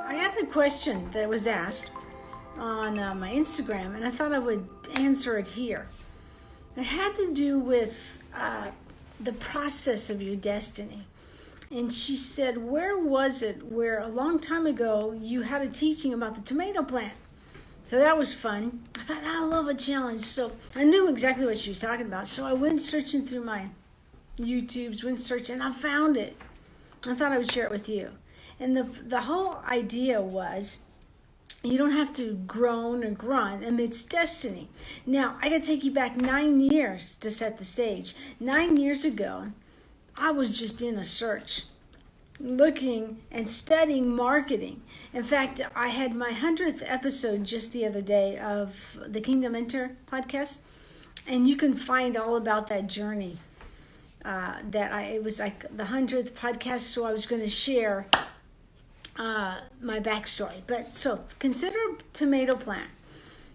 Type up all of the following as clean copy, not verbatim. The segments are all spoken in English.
I had a question that was asked on my Instagram, and I thought I would answer it here. It had to do with the process of your destiny. And she said, where was it where a long time ago you had a teaching about the tomato plant? So that was fun. I thought, I love a challenge. So I knew exactly what she was talking about. So I went searching through my YouTubes, went searching, and I found it. I thought I would share it with you. And the whole idea was, you don't have to groan or grunt amidst destiny. Now, I got to take you back 9 years to set the stage. 9 years ago, I was just in a search, looking and studying marketing. In fact, I had my 100th episode just the other day of the Kingdom Enter podcast, and you can find all about that journey. It was like the 100th podcast, so I was going to share my backstory. But so consider a tomato plant.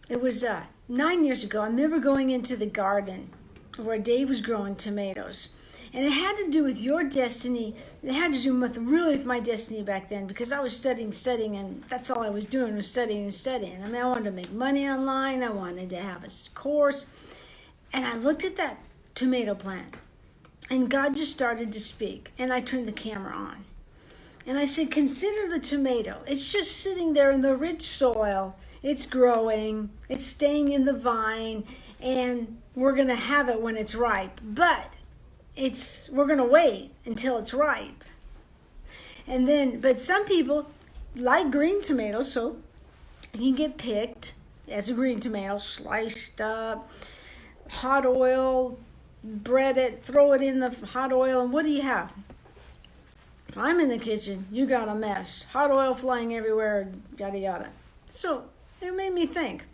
It was 9 years ago. I remember going into the garden where Dave was growing tomatoes. And it had to do with your destiny. It had to do with my destiny back then, because I was studying, and that's all I was doing was studying. I mean, I wanted to make money online. I wanted to have a course. And I looked at that tomato plant, and God just started to speak. And I turned the camera on. And I said, consider the tomato. It's just sitting there in the rich soil. It's growing. It's staying in the vine. And we're going to have it when it's ripe. But we're going to wait until it's ripe. But some people like green tomatoes, so you can get picked as a green tomato, sliced up, hot oil, bread it, throw it in the hot oil, and what do you have? If I'm in the kitchen, you got a mess. Hot oil flying everywhere, yada yada. So it made me think,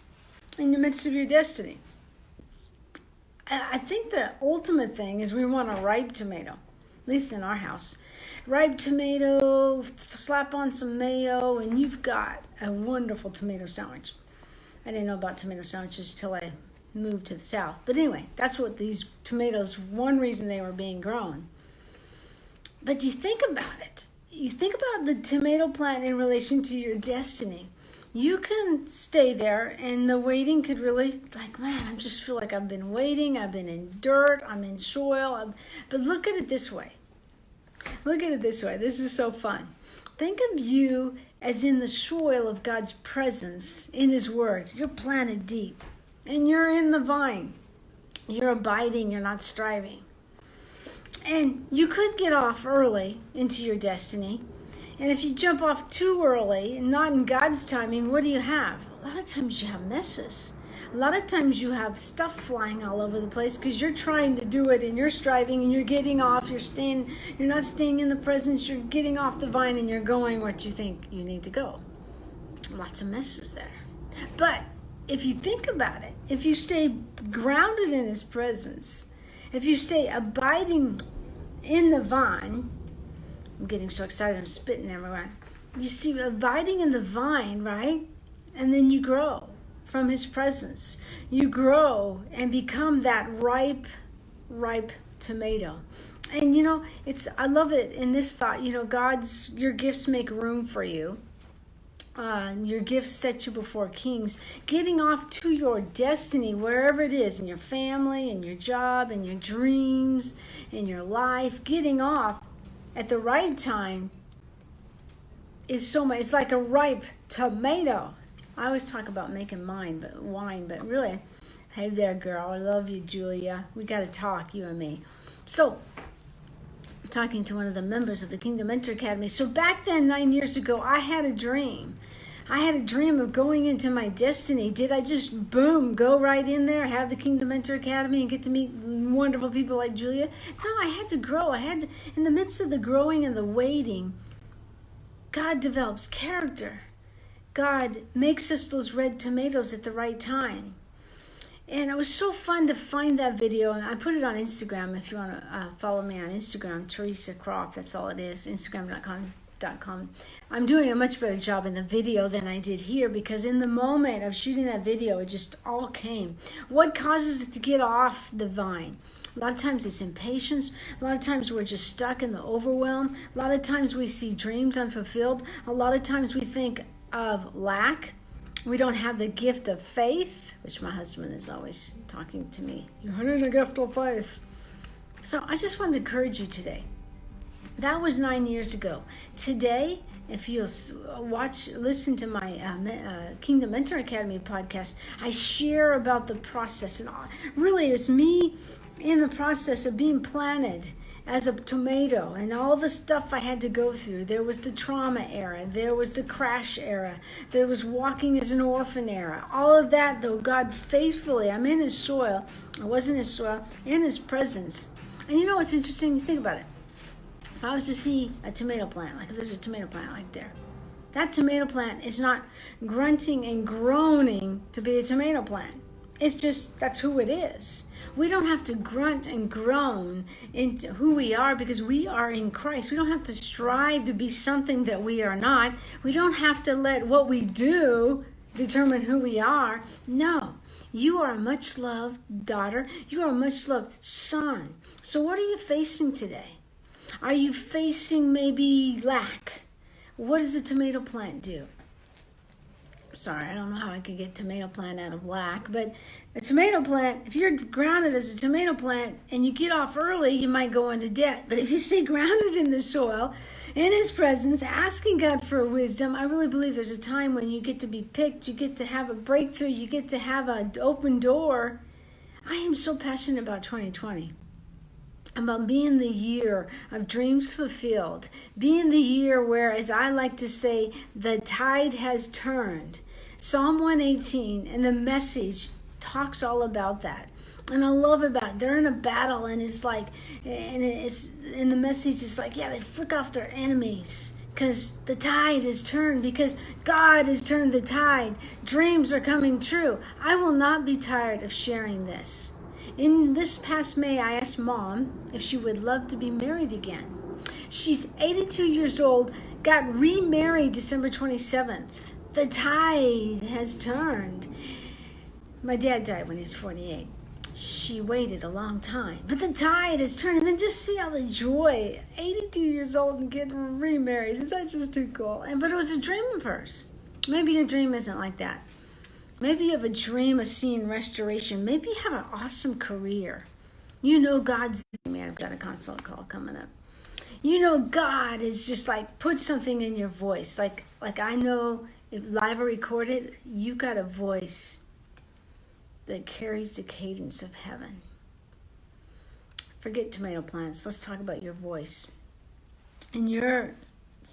in the midst of your destiny, I think the ultimate thing is we want a ripe tomato, at least in our house. Ripe tomato, slap on some mayo, and you've got a wonderful tomato sandwich. I didn't know about tomato sandwiches till I moved to the South. But anyway, that's what these tomatoes, one reason they were being grown. But you think about it. You think about the tomato plant in relation to your destiny. You can stay there, and the waiting could really, man, I just feel like I've been waiting. I've been in dirt. I'm in soil. But look at it this way. This is so fun. Think of you as in the soil of God's presence, in His Word. You're planted deep, and you're in the vine. You're abiding. You're not striving. And you could get off early into your destiny. And if you jump off too early and not in God's timing, what do you have? A lot of times you have messes. A lot of times you have stuff flying all over the place because you're trying to do it and you're striving and you're getting off. You're not staying in the presence. You're getting off the vine and you're going what you think you need to go. Lots of messes there. But if you think about it, if you stay grounded in His presence, if you stay abiding in the vine, I'm getting so excited, I'm spitting everywhere. You see, abiding in the vine, right? And then you grow from His presence. You grow and become that ripe tomato. And I love it in this thought, your gifts make room for you. Your gifts set you before kings. Getting off to your destiny, wherever it is, in your family, in your job, in your dreams, in your life, getting off at the right time is so much. It's like a ripe tomato. I always talk about making wine, but really, hey there, girl. I love you, Julia. We got to talk, you and me. So, I'm talking to one of the members of the Kingdom Enter Academy. So back then, 9 years ago, I had a dream. I had a dream of going into my destiny. Did I just, boom, go right in there, have the Kingdom Enter Academy and get to meet wonderful people like Julia? No, I had to grow. In the midst of the growing and the waiting, God develops character. God makes us those red tomatoes at the right time. And it was so fun to find that video. And I put it on Instagram if you want to follow me on Instagram, Theresa Croft. That's all it is, Instagram.com. I'm doing a much better job in the video than I did here, because in the moment of shooting that video, it just all came. What causes us to get off the vine? A lot of times it's impatience. A lot of times we're just stuck in the overwhelm. A lot of times we see dreams unfulfilled. A lot of times we think of lack. We don't have the gift of faith, which my husband is always talking to me. You need a gift of faith. So I just wanted to encourage you today. That was 9 years ago. Today, if you'll listen to my Kingdom Mentor Academy podcast, I share about the process. And really, it's me in the process of being planted as a tomato and all the stuff I had to go through. There was the trauma era. There was the crash era. There was walking as an orphan era. All of that, though, God faithfully, I'm in his soil. I was in his soil, in his presence. And you know what's interesting? You think about it. If I was to see a tomato plant, like if there's a tomato plant right there, that tomato plant is not grunting and groaning to be a tomato plant. It's just, that's who it is. We don't have to grunt and groan into who we are because we are in Christ. We don't have to strive to be something that we are not. We don't have to let what we do determine who we are. No, you are a much loved daughter. You are a much loved son. So what are you facing today? Are you facing maybe lack? What does a tomato plant do? Sorry, I don't know how I could get tomato plant out of lack, but a tomato plant, if you're grounded as a tomato plant and you get off early, you might go into debt. But if you stay grounded in the soil, in his presence, asking God for wisdom, I really believe there's a time when you get to be picked, you get to have a breakthrough, you get to have an open door. I am so passionate about 2020. About being the year of dreams fulfilled, being the year where, as I like to say, the tide has turned. Psalm 118 and the message talks all about that. And I love about it. They're in a battle and it's like, and the message is like, yeah, they flick off their enemies because the tide has turned, because God has turned the tide. Dreams are coming true. I will not be tired of sharing this. In this past May, I asked Mom if she would love to be married again. She's 82 years old, got remarried December 27th. The tide has turned. My dad died when he was 48. She waited a long time, but the tide has turned. And then just see all the joy. 82 years old and getting remarried. Is that just too cool? But it was a dream of hers. Maybe your dream isn't like that. Maybe you have a dream of seeing restoration. Maybe you have an awesome career. You know God's, man, I've got a consult call coming up. You know God is just like put something in your voice. Like I know if live or recorded, you got a voice that carries the cadence of heaven. Forget tomato plants. Let's talk about your voice. And you're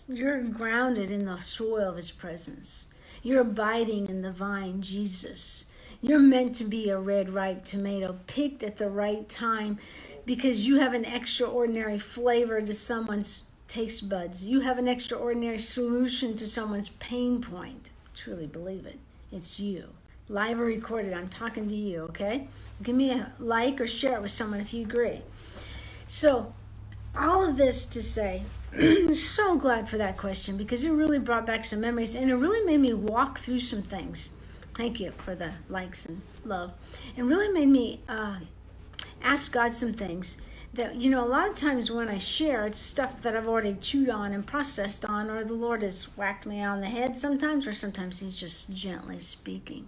grounded in the soil of his presence. You're abiding in the vine, Jesus. You're meant to be a red, ripe tomato, picked at the right time because you have an extraordinary flavor to someone's taste buds. You have an extraordinary solution to someone's pain point. Truly believe it. It's you. Live or recorded, I'm talking to you, okay? Give me a like or share it with someone if you agree. So, all of this to say, I'm so glad for that question because it really brought back some memories and it really made me walk through some things. Thank you for the likes and love. It really made me ask God some things that, you know, a lot of times when I share, it's stuff that I've already chewed on and processed on, or the Lord has whacked me on the head sometimes, or sometimes he's just gently speaking.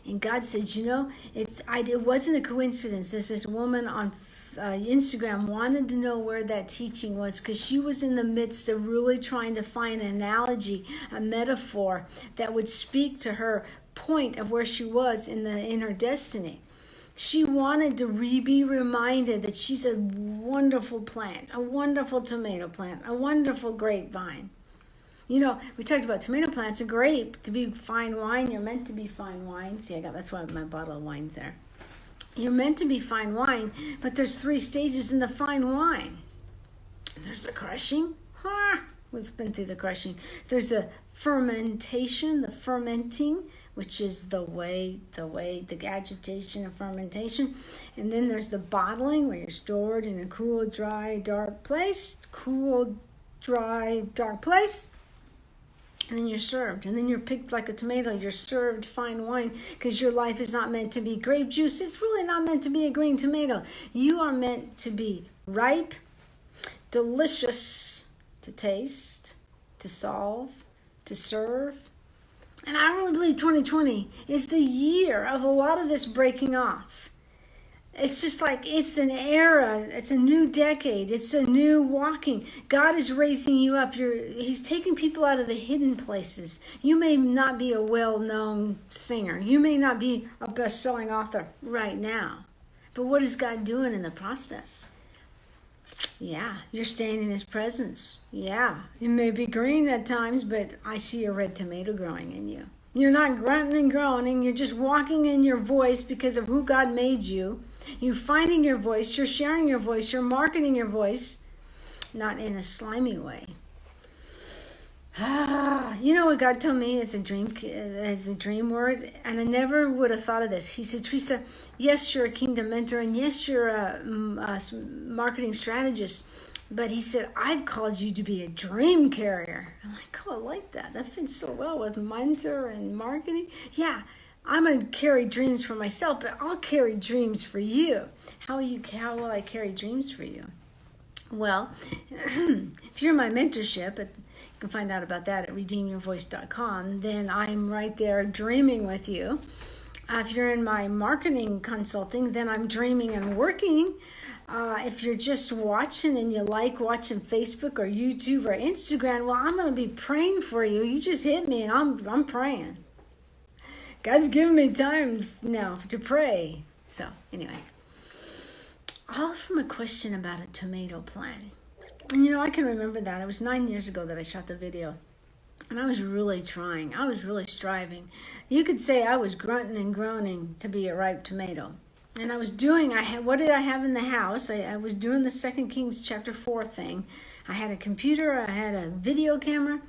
And God said, you know, it wasn't a coincidence. This woman on Instagram wanted to know where that teaching was because she was in the midst of really trying to find an analogy, a metaphor that would speak to her point of where she was in her destiny. She wanted to be reminded that she's a wonderful plant, a wonderful tomato plant, a wonderful grapevine. You know, we talked about tomato plants. A grape, to be fine wine, you're meant to be fine wine. See, that's why my bottle of wine's there. You're meant to be fine wine, but there's 3 stages in the fine wine. There's the crushing. We've been through the crushing. There's the fermentation, the fermenting, which is the agitation of fermentation. And then there's the bottling, where you're stored in a cool, dry, dark place. Cool, dry, dark place. And then you're served. And then you're picked like a tomato. You're served fine wine because your life is not meant to be grape juice. It's really not meant to be a green tomato. You are meant to be ripe, delicious to taste, to solve, to serve. And I really believe 2020 is the year of a lot of this breaking off. It's just like it's an era. It's a new decade. It's a new walking. God is raising you up. He's taking people out of the hidden places. You may not be a well-known singer. You may not be a best-selling author right now. But what is God doing in the process? Yeah, you're staying in his presence. Yeah, it may be green at times, but I see a red tomato growing in you. You're not grunting and groaning. You're just walking in your voice because of who God made you. You're finding your voice, you're sharing your voice, you're marketing your voice, not in a slimy way. You know what God told me as a dream word, and I never would have thought of this. He said, Theresa, yes, you're a kingdom mentor, and yes, you're a marketing strategist, but he said, I've called you to be a dream carrier. I'm like, oh, I like that. That fits so well with mentor and marketing. Yeah. I'm going to carry dreams for myself, but I'll carry dreams for you. How will I carry dreams for you? Well, if you're in my mentorship, you can find out about that at redeemyourvoice.com, then I'm right there dreaming with you. If you're in my marketing consulting, then I'm dreaming and working. If you're just watching and you like watching Facebook or YouTube or Instagram, well, I'm going to be praying for you. You just hit me and I'm praying. God's given me time now to pray. So, anyway. All from a question about a tomato plant. And I can remember that. It was 9 years ago that I shot the video. And I was really trying. I was really striving. You could say I was grunting and groaning to be a ripe tomato. And I was doing, what did I have in the house? I was doing the 2 Kings chapter 4 thing. I had a computer. I had a video camera.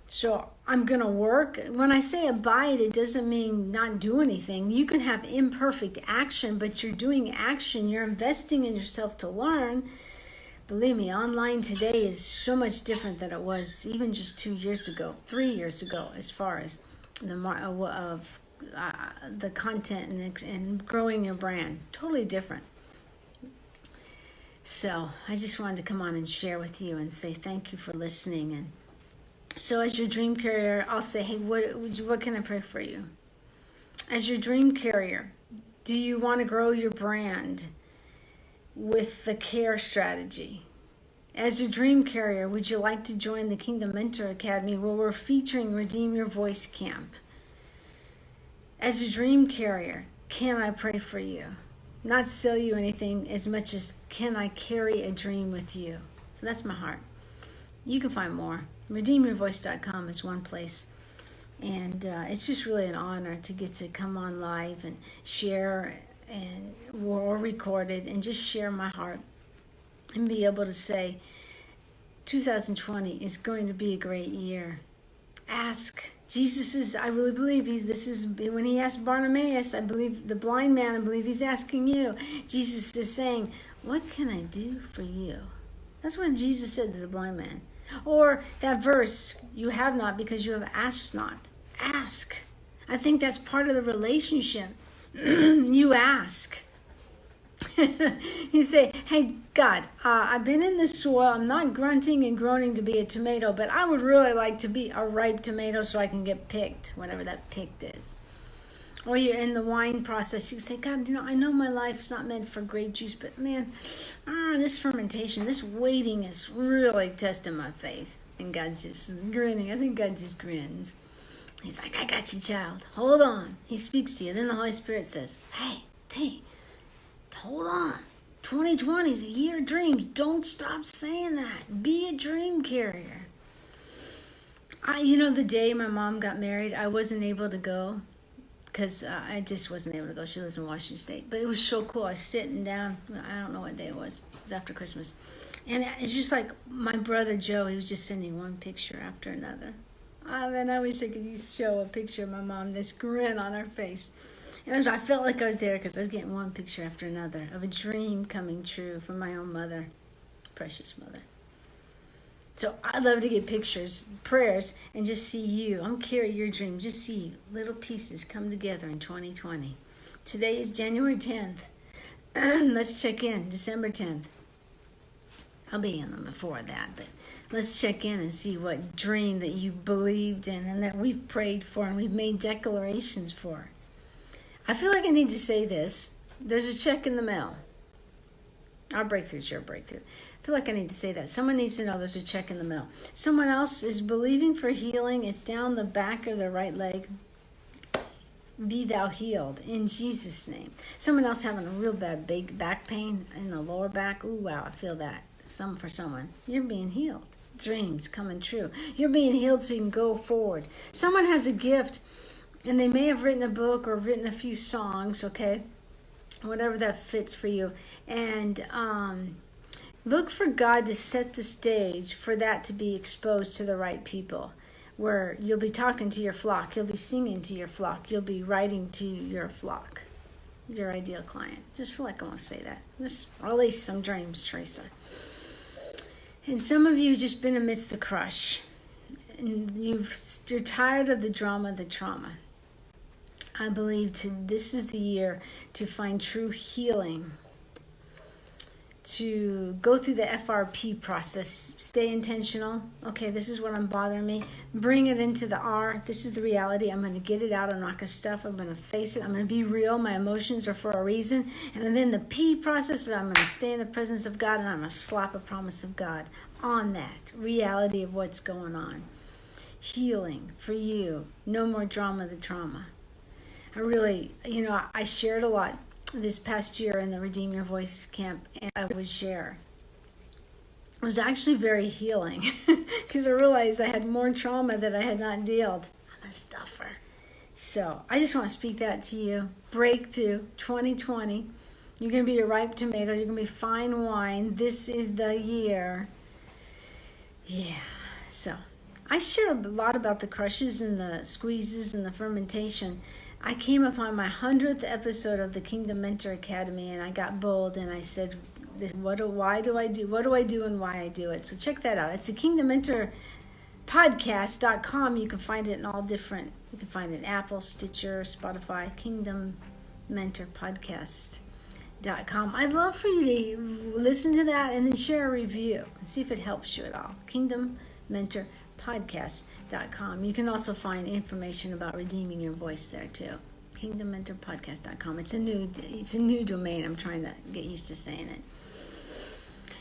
So I'm going to work. When I say abide, it doesn't mean not do anything. You can have imperfect action, but you're doing action. You're investing in yourself to learn. Believe me, online today is so much different than it was even just 2 years ago, 3 years ago, as far as the content and growing your brand. Totally different. So I just wanted to come on and share with you and say thank you for listening. And so as your dream carrier, I'll say, hey, what can I pray for you? As your dream carrier, do you want to grow your brand with the care strategy? As your dream carrier, would you like to join the Kingdom Mentor Academy where we're featuring Redeem Your Voice Camp? As your dream carrier, can I pray for you? Not sell you anything as much as can I carry a dream with you? So that's my heart. You can find more. RedeemYourVoice.com is one place. And it's just really an honor to get to come on live and share or record it and just share my heart and be able to say 2020 is going to be a great year. Ask. I really believe when he asked Bartimaeus, I believe the blind man, I believe he's asking you. Jesus is saying, what can I do for you? That's what Jesus said to the blind man. Or that verse, you have not because you have asked not. Ask. I think that's part of the relationship. You ask. You say, hey, God, I've been in this soil. I'm not grunting and groaning to be a tomato, but I would really like to be a ripe tomato so I can get picked, whenever that picked is. Or you're in the wine process. You say, God, I know my life's not meant for grape juice, but man, this fermentation, this waiting is really testing my faith. And God's just grinning. I think God just grins. He's like, I got you, child. Hold on. He speaks to you. Then the Holy Spirit says, hey, T, hold on. 2020 is a year of dreams. Don't stop saying that. Be a dream carrier. The day my mom got married, I wasn't able to go. Because I just wasn't able to go. She lives in Washington State. But it was so cool. I was sitting down. I don't know what day it was. It was after Christmas. And it's just like my brother Joe, he was just sending one picture after another. And I wish I could show a picture of my mom, this grin on her face. And I felt like I was there because I was getting one picture after another of a dream coming true from my own mother. Precious mother. So I love to get pictures, prayers, and just see you. I'm carrying your dream. Just see little pieces come together in 2020. Today is January 10th. Let's check in, December 10th. I'll be in them before that, but let's check in and see what dream that you believed in and that we've prayed for and we've made declarations for. I feel like I need to say this. There's a check in the mail. Our breakthrough's your breakthrough. I feel like I need to say that. Someone needs to know there's a check in the mail. Someone else is believing for healing. It's down the back of the right leg. Be thou healed in Jesus' name. Someone else having a real bad big back pain in the lower back. Ooh, wow, I feel that. For someone. You're being healed. Dreams coming true. You're being healed so you can go forward. Someone has a gift and they may have written a book or written a few songs, okay? Whatever that fits for you. And look for God to set the stage for that to be exposed to the right people. Where you'll be talking to your flock. You'll be singing to your flock. You'll be writing to your flock. Your ideal client. Just feel like I want to say that. Just release some dreams, Theresa. And some of you just been amidst the crush. And you're tired of the drama, the trauma. I believe this is the year to find true healing. To go through the FRP process. Stay intentional. Okay, this is what I'm bothering me. Bring it into the R. This is the reality. I'm going to get it out. I'm not going to stuff. I'm going to face it. I'm going to be real. My emotions are for a reason. And then the P process is I'm going to stay in the presence of God and I'm going to slap a promise of God on that reality of what's going on. Healing for you. No more drama, the trauma. I really, I shared a lot this past year in the Redeem Your Voice camp, and I would share. It was actually very healing because I realized I had more trauma that I had not dealt. I'm a stuffer. So I just want to speak that to you. Breakthrough 2020. You're going to be a ripe tomato. You're going to be fine wine. This is the year. Yeah. So I share a lot about the crushes and the squeezes and the fermentation. I came upon my 100th episode of the Kingdom Mentor Academy, and I got bold and I said, what do I do and why I do it. So check that out. It's a Kingdom Mentor podcast.com. You can find it in all different, you can find it in Apple, Stitcher, Spotify, Kingdom Mentor podcast.com. I'd love for you to listen to that and then share a review and see if it helps you at all. Kingdom Mentor podcast.com. You can also find information about redeeming your voice there too. kingdommentorpodcast.com. It's a new domain. I'm trying to get used to saying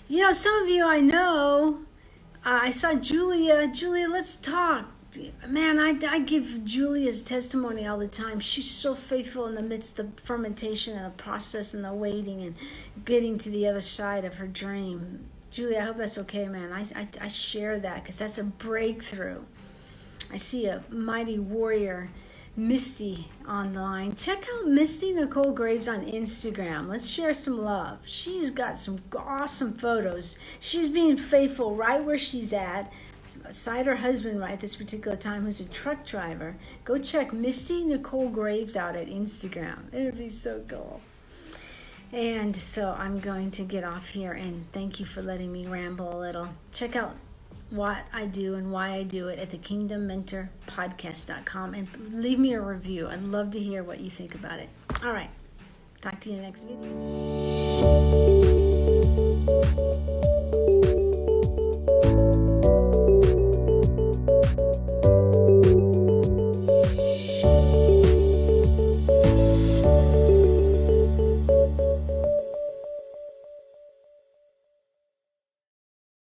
it. Some of you I know. I saw Julia. Julia, let's talk. Man, I give Julia's testimony all the time. She's so faithful in the midst of the fermentation and the process and the waiting and getting to the other side of her dream. Julia, I hope that's okay, man. I share that because that's a breakthrough. I see a mighty warrior, Misty, on the line. Check out Misty Nicole Graves on Instagram. Let's share some love. She's got some awesome photos. She's being faithful right where she's at, beside her husband right this particular time, who's a truck driver. Go check Misty Nicole Graves out at Instagram. It would be so cool. And so I'm going to get off here and thank you for letting me ramble a little. Check out what I do and why I do it at the kingdommentorpodcast.com and leave me a review. I'd love to hear what you think about it. All right. Talk to you next video.